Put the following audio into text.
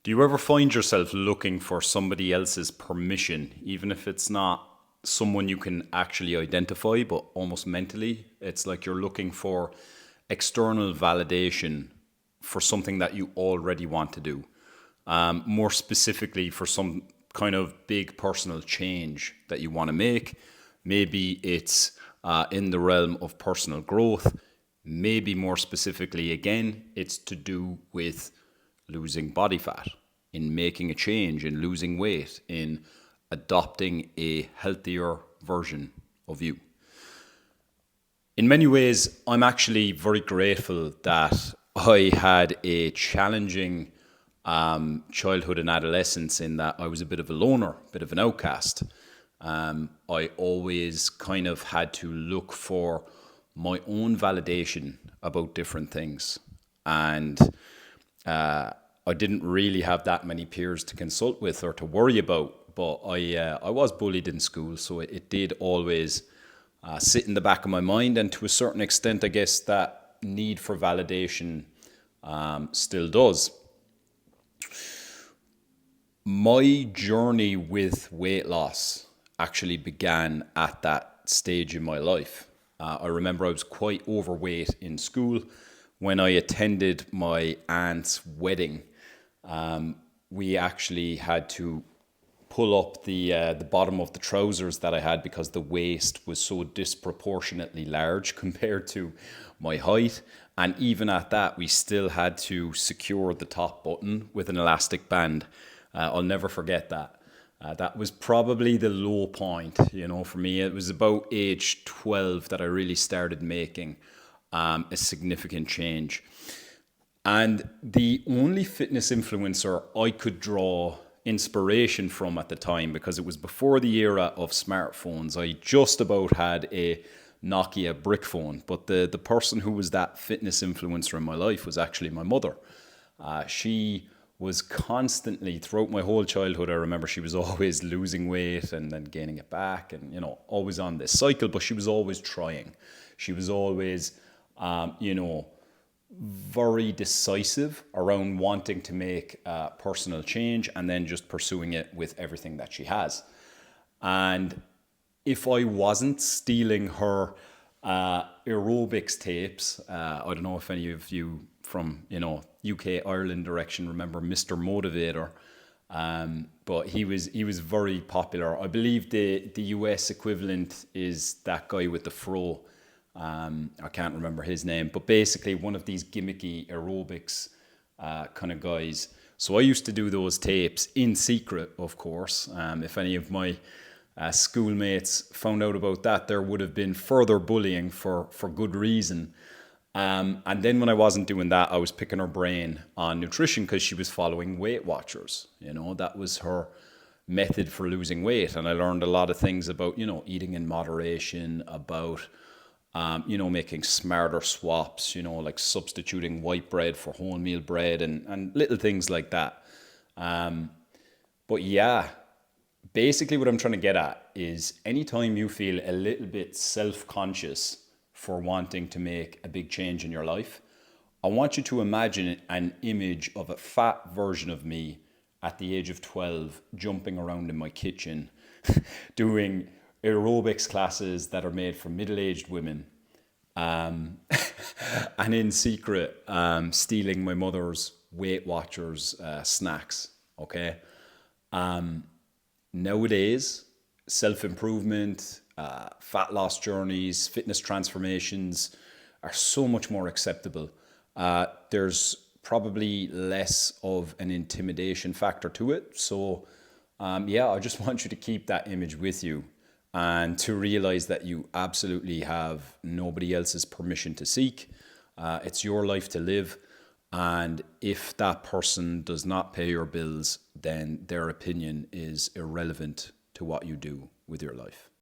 Do you ever find yourself looking for somebody else's permission, even if it's not someone you can actually identify, but almost mentally? It's like you're looking for external validation for something that you already want to do. More specifically, for some kind of big personal change that you want to make. Maybe it's in the realm of personal growth. Maybe more specifically, again, it's to do with losing body fat, in making a change, in losing weight, in adopting a healthier version of you. In many ways, I'm actually very grateful that I had a challenging childhood and adolescence, in that I was a bit of a loner, a bit of an outcast. I always kind of had to look for my own validation about different things. And I didn't really have that many peers to consult with or to worry about, but I was bullied in school, so it did always sit in the back of my mind, and to a certain extent, I guess that need for validation still does. My journey with weight loss actually began at that stage in my life. I remember I was quite overweight in school. When I attended my aunt's wedding, we actually had to pull up the bottom of the trousers that I had, because the waist was so disproportionately large compared to my height. And even at that, we still had to secure the top button with an elastic band. I'll never forget that. That was probably the low point, for me. It was about age 12 that I really started making a significant change. And the only fitness influencer I could draw inspiration from at the time, because it was before the era of smartphones, I just about had a Nokia brick phone, but the person who was that fitness influencer in my life was actually my mother. She was constantly, throughout my whole childhood, I remember she was always losing weight and then gaining it back, and always on this cycle, but she was always trying. She was always very decisive around wanting to make personal change, and then just pursuing it with everything that she has. And if I wasn't stealing her aerobics tapes, I don't know if any of you from UK Ireland direction remember Mr. Motivator, but he was very popular. I believe the US equivalent is that guy with the fro. I can't remember his name, but basically one of these gimmicky aerobics kind of guys. So I used to do those tapes in secret, of course. If any of my schoolmates found out about that, there would have been further bullying for good reason. And then when I wasn't doing that, I was picking her brain on nutrition, because she was following Weight Watchers. That was her method for losing weight. And I learned a lot of things about, eating in moderation, about making smarter swaps, like substituting white bread for wholemeal bread, and little things like that. But yeah, basically what I'm trying to get at is, anytime you feel a little bit self-conscious for wanting to make a big change in your life, I want you to imagine an image of a fat version of me at the age of 12, jumping around in my kitchen, doing aerobics classes that are made for middle-aged women, and in secret stealing my mother's Weight Watchers snacks. Okay. Nowadays, self-improvement, fat loss journeys, fitness transformations are so much more acceptable. There's probably less of an intimidation factor to it. So I just want you to keep that image with you, and to realize that you absolutely have nobody else's permission to seek. It's your life to live. And if that person does not pay your bills, then their opinion is irrelevant to what you do with your life.